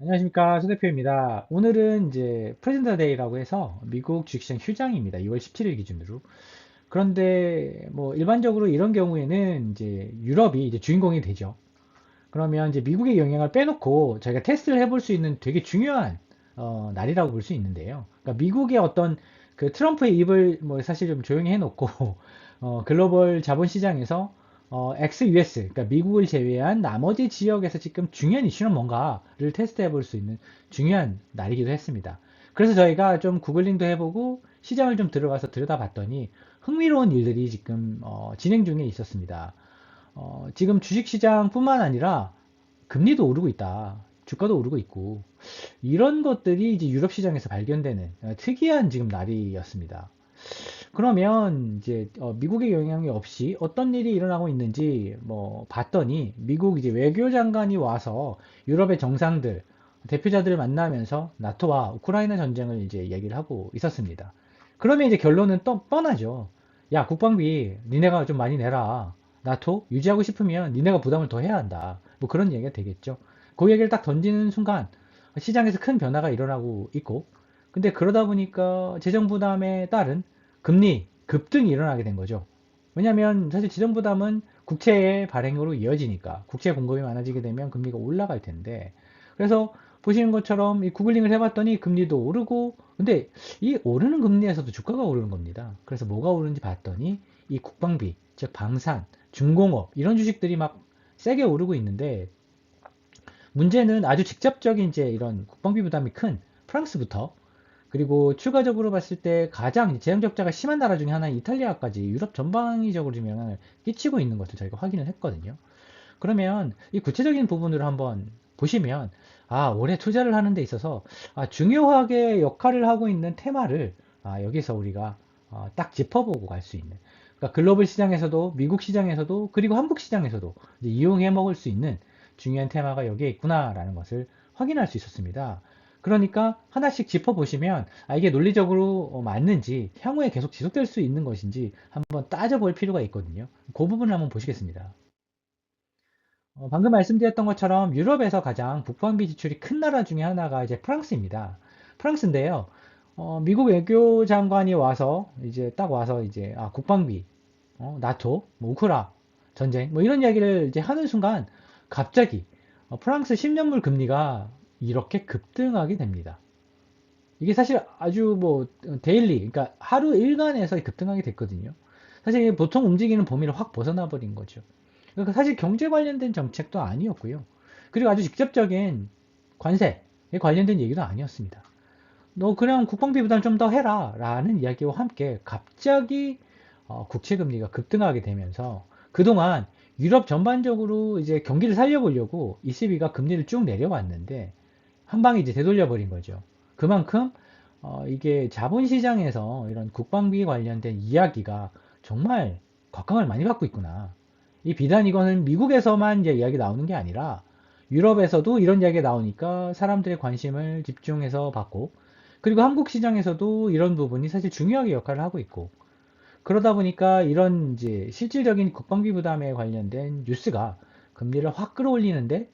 안녕하십니까. 서 대표입니다. 오늘은 이제 프레젠더 데이라고 해서 미국 주식시장 휴장입니다. 2월 17일 기준으로. 그런데 뭐 일반적으로 이런 경우에는 이제 유럽이 이제 주인공이 되죠. 그러면 이제 미국의 영향을 빼놓고 저희가 테스트를 해볼 수 있는 되게 중요한 날이라고 볼 수 있는데요. 그러니까 미국의 어떤 그 트럼프의 입을 뭐 사실 좀 조용히 해놓고 글로벌 자본시장에서 ex-US, 그러니까 미국을 제외한 나머지 지역에서 지금 중요한 이슈는 뭔가를 테스트해 볼 수 있는 중요한 날이기도 했습니다. 그래서 저희가 좀 구글링도 해보고 시장을 좀 들어가서 들여다봤더니 흥미로운 일들이 지금 진행 중에 있었습니다. 지금 주식시장뿐만 아니라 금리도 오르고 있다. 주가도 오르고 있고 이런 것들이 이제 유럽 시장에서 발견되는 특이한 지금 날이었습니다. 그러면 이제 미국의 영향이 없이 어떤 일이 일어나고 있는지 뭐 봤더니 미국 이제 외교장관이 와서 유럽의 정상들 대표자들을 만나면서 나토와 우크라이나 전쟁을 이제 얘기를 하고 있었습니다. 그러면 이제 결론은 또 뻔하죠. 야, 국방비 니네가 좀 많이 내라. 나토 유지하고 싶으면 니네가 부담을 더 해야 한다. 뭐 그런 얘기가 되겠죠. 그 얘기를 딱 던지는 순간 시장에서 큰 변화가 일어나고 있고, 근데 그러다 보니까 재정 부담에 따른 금리 급등이 일어나게 된 거죠. 왜냐하면 사실 재정 부담은 국채의 발행으로 이어지니까 국채 공급이 많아지게 되면 금리가 올라갈 텐데, 그래서 보시는 것처럼 이 구글링을 해봤더니 금리도 오르고, 근데 이 오르는 금리에서도 주가가 오르는 겁니다. 그래서 뭐가 오르는지 봤더니 이 국방비, 즉 방산, 중공업 이런 주식들이 막 세게 오르고 있는데, 문제는 아주 직접적인 이제 이런 국방비 부담이 큰 프랑스부터, 그리고 추가적으로 봤을 때 가장 재정 적자가 심한 나라 중에 하나인 이탈리아까지 유럽 전방위적으로 좀 영향을 끼치고 있는 것을 저희가 확인을 했거든요. 그러면 이 구체적인 부분을 한번 보시면, 아, 올해 투자를 하는 데 있어서 중요하게 역할을 하고 있는 테마를 여기서 우리가 딱 짚어보고 갈 수 있는, 그러니까 글로벌 시장에서도 미국 시장에서도 그리고 한국 시장에서도 이제 이용해 먹을 수 있는 중요한 테마가 여기에 있구나라는 것을 확인할 수 있었습니다. 그러니까 하나씩 짚어보시면 이게 논리적으로 맞는지, 향후에 계속 지속될 수 있는 것인지 한번 따져볼 필요가 있거든요. 그 부분을 한번 보시겠습니다. 방금 말씀드렸던 것처럼 유럽에서 가장 국방비 지출이 큰 나라 중에 하나가 이제 프랑스입니다. 프랑스인데요. 미국 외교장관이 와서 이제 딱 와서 이제 국방비, 나토, 뭐 우크라 전쟁, 뭐 이런 이야기를 이제 하는 순간 갑자기 프랑스 10년물 금리가 이렇게 급등하게 됩니다. 이게 사실 아주 뭐 데일리, 그러니까 하루 일간에서 급등하게 됐거든요. 사실 보통 움직이는 범위를 확 벗어나 버린 거죠. 그러니까 사실 경제 관련된 정책도 아니었고요. 그리고 아주 직접적인 관세에 관련된 얘기도 아니었습니다. 너 그냥 국방비 부담 좀 더 해라 라는 이야기와 함께 갑자기 국채 금리가 급등하게 되면서 그동안 유럽 전반적으로 이제 경기를 살려보려고 ECB가 금리를 쭉 내려왔는데 한 방에 이제 되돌려 버린 거죠. 그만큼 이게 자본시장에서 이런 국방비 관련된 이야기가 정말 곽강을 많이 받고 있구나. 이 비단 이거는 미국에서만 이제 이야기 나오는 게 아니라 유럽에서도 이런 이야기가 나오니까 사람들의 관심을 집중해서 받고, 그리고 한국 시장에서도 이런 부분이 사실 중요하게 역할을 하고 있고, 그러다 보니까 이런 이제 실질적인 국방비 부담에 관련된 뉴스가 금리를 확 끌어올리는데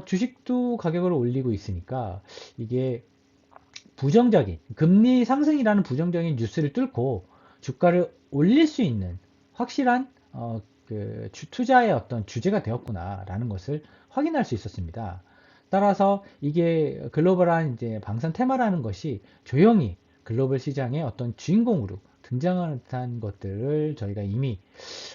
주식도 가격을 올리고 있으니까 이게 부정적인 금리 상승이라는 부정적인 뉴스를 뚫고 주가를 올릴 수 있는 확실한 그 투자의 어떤 주제가 되었구나라는 것을 확인할 수 있었습니다. 따라서 이게 글로벌한 이제 방산 테마라는 것이 조용히 글로벌 시장의 어떤 주인공으로 등장하는 듯한 것들을 저희가 이미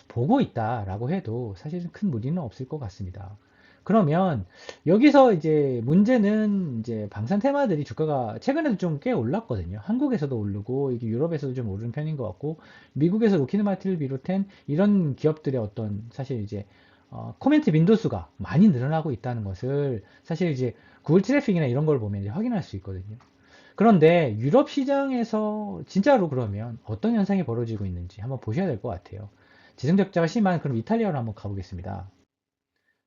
보고 있다라고 해도 사실은 큰 무리는 없을 것 같습니다. 그러면 여기서 이제 문제는 이제 방산 테마들이 주가가 최근에도 좀 꽤 올랐거든요. 한국에서도 오르고 이게 유럽에서도 좀 오르는 편인 것 같고, 미국에서 로키드 마틴을 비롯한 이런 기업들의 어떤 사실 이제 코멘트 빈도수가 많이 늘어나고 있다는 것을 사실 이제 구글 트래픽이나 이런 걸 보면 이제 확인할 수 있거든요. 그런데 유럽 시장에서 진짜로 그러면 어떤 현상이 벌어지고 있는지 한번 보셔야 될 것 같아요. 지정적자가 심한 그럼 이탈리아로 한번 가보겠습니다.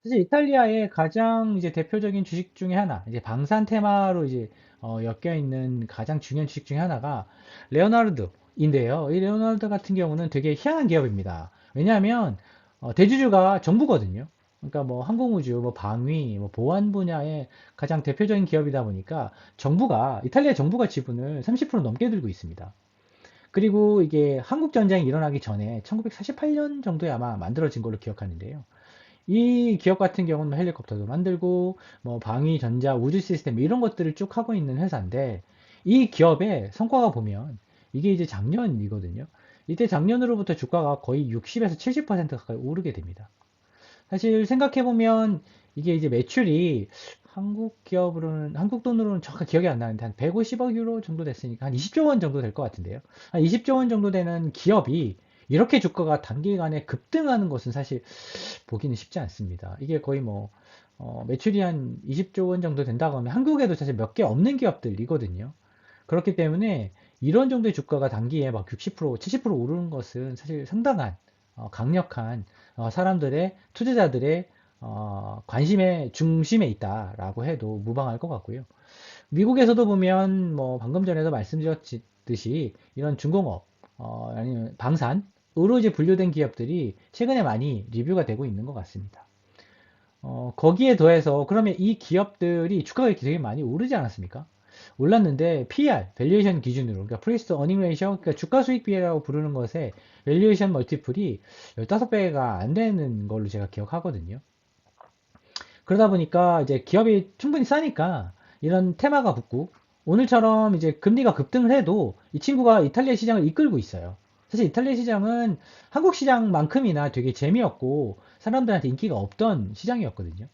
사실 이탈리아의 가장 이제 대표적인 주식 중에 하나, 이제 방산 테마로 이제 엮여 있는 가장 중요한 주식 중에 하나가 레오나르도인데요. 이 레오나르도 같은 경우는 되게 희한한 기업입니다. 왜냐하면 대주주가 정부거든요. 그러니까 뭐 항공우주, 뭐 방위, 뭐 보안 분야의 가장 대표적인 기업이다 보니까 정부가, 이탈리아 정부가 지분을 30% 넘게 들고 있습니다. 그리고 이게 한국 전쟁이 일어나기 전에 1948년 정도에 아마 만들어진 걸로 기억하는데요. 이 기업 같은 경우는 헬리콥터도 만들고 뭐 방위, 전자, 우주 시스템 이런 것들을 쭉 하고 있는 회사인데 이 기업의 성과가 보면 이게 이제 작년이거든요. 이때 작년으로부터 주가가 거의 60에서 70% 가까이 오르게 됩니다. 사실 생각해보면 이게 이제 매출이 한국 기업으로는, 한국 돈으로는 정확히 기억이 안 나는데 한 150억 유로 정도 됐으니까 한 20조 원 정도 될 것 같은데요. 한 20조 원 정도 되는 기업이 이렇게 주가가 단기간에 급등하는 것은 사실 보기는 쉽지 않습니다. 이게 거의 뭐, 매출이 한 20조 원 정도 된다고 하면 한국에도 사실 몇 개 없는 기업들이거든요. 그렇기 때문에 이런 정도의 주가가 단기에 막 60%, 70% 오르는 것은 사실 상당한 강력한 사람들의 투자자들의 관심의 중심에 있다라고 해도 무방할 것 같고요. 미국에서도 보면 뭐 방금 전에도 말씀드렸듯이 이런 중공업 아니면 방산 으로 이제 분류된 기업들이 최근에 많이 리뷰가 되고 있는 것 같습니다. 거기에 더해서 그러면 이 기업들이 주가가 되게 많이 오르지 않았습니까? 올랐는데 PER, 밸류에이션 기준으로, 그러니까 프리스 어닝 레이셔, 그러니까 주가 수익 비율이라고 부르는 것에 밸류에이션 멀티플이 15배가 안 되는 걸로 제가 기억하거든요. 그러다 보니까 이제 기업이 충분히 싸니까 이런 테마가 붙고 오늘처럼 이제 금리가 급등을 해도 이 친구가 이탈리아 시장을 이끌고 있어요. 사실 이탈리아 시장은 한국 시장만큼이나 되게 재미없고 사람들한테 인기가 없던 시장이었거든요.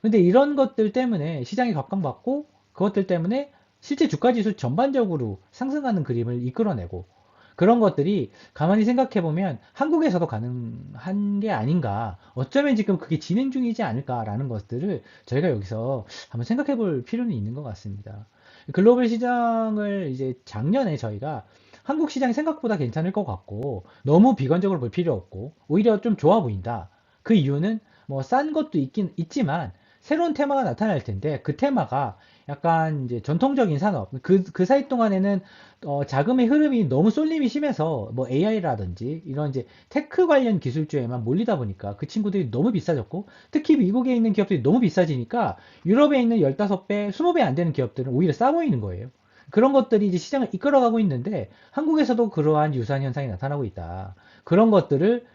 근데 이런 것들 때문에 시장이 각광받고 그것들 때문에 실제 주가 지수 전반적으로 상승하는 그림을 이끌어내고 그런 것들이 가만히 생각해 보면 한국에서도 가능한 게 아닌가. 어쩌면 지금 그게 진행 중이지 않을까라는 것들을 저희가 여기서 한번 생각해 볼 필요는 있는 것 같습니다. 글로벌 시장을 이제 작년에 저희가 한국 시장이 생각보다 괜찮을 것 같고 너무 비관적으로 볼 필요 없고 오히려 좀 좋아 보인다. 그 이유는 뭐 싼 것도 있긴 있지만 새로운 테마가 나타날 텐데 그 테마가 약간 이제 전통적인 산업 그 사이 동안에는 자금의 흐름이 너무 쏠림이 심해서 뭐 AI라든지 이런 이제 테크 관련 기술주에만 몰리다 보니까 그 친구들이 너무 비싸졌고 특히 미국에 있는 기업들이 너무 비싸지니까 유럽에 있는 15배, 20배 안 되는 기업들은 오히려 싸 보이는 거예요. 그런 것들이 이제 시장을 이끌어가고 있는데 한국에서도 그러한 유사한 현상이 나타나고 있다. 그런 것들을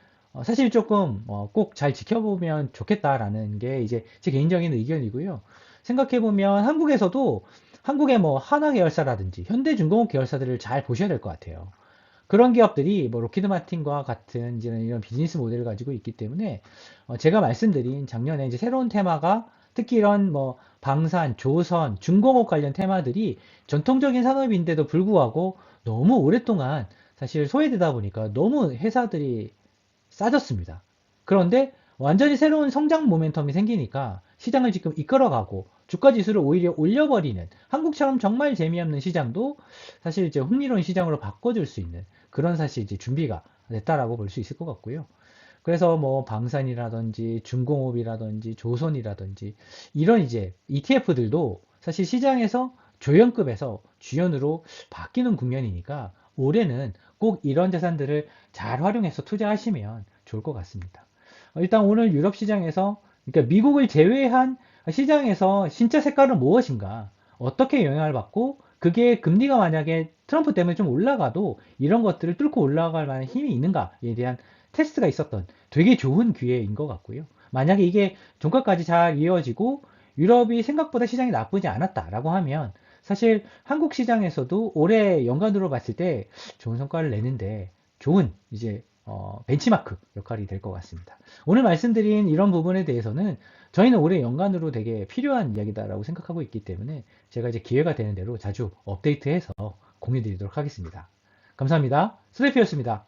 사실 조금 꼭 잘 지켜보면 좋겠다라는 게 이제 제 개인적인 의견이고요. 생각해보면 한국에서도 한국의 뭐 한화 계열사라든지 현대중공업 계열사들을 잘 보셔야 될 것 같아요. 그런 기업들이 뭐 로키드 마틴과 같은 이런 비즈니스 모델을 가지고 있기 때문에 제가 말씀드린 작년에 이제 새로운 테마가 특히 이런 뭐 방산, 조선, 중공업 관련 테마들이 전통적인 산업인데도 불구하고 너무 오랫동안 사실 소외되다 보니까 너무 회사들이 싸졌습니다. 그런데 완전히 새로운 성장 모멘텀이 생기니까 시장을 지금 이끌어가고 주가 지수를 오히려 올려버리는 한국처럼 정말 재미없는 시장도 사실 이제 흥미로운 시장으로 바꿔줄 수 있는 그런 사실 이제 준비가 됐다라고 볼 수 있을 것 같고요. 그래서 뭐 방산이라든지 중공업이라든지 조선이라든지 이런 이제 ETF들도 사실 시장에서 조연급에서 주연으로 바뀌는 국면이니까 올해는 꼭 이런 자산들을 잘 활용해서 투자하시면 좋을 것 같습니다. 일단 오늘 유럽 시장에서 그러니까 미국을 제외한 시장에서 진짜 색깔은 무엇인가? 어떻게 영향을 받고 그게 금리가 만약에 트럼프 때문에 좀 올라가도 이런 것들을 뚫고 올라갈 만한 힘이 있는가에 대한 테스트가 있었던 되게 좋은 기회인 것 같고요. 만약에 이게 종가까지 잘 이어지고 유럽이 생각보다 시장이 나쁘지 않았다라고 하면 사실 한국 시장에서도 올해 연간으로 봤을 때 좋은 성과를 내는데 좋은 이제 벤치마크 역할이 될 것 같습니다. 오늘 말씀드린 이런 부분에 대해서는 저희는 올해 연간으로 되게 필요한 이야기다라고 생각하고 있기 때문에 제가 이제 기회가 되는 대로 자주 업데이트해서 공유드리도록 하겠습니다. 감사합니다. 스레피였습니다.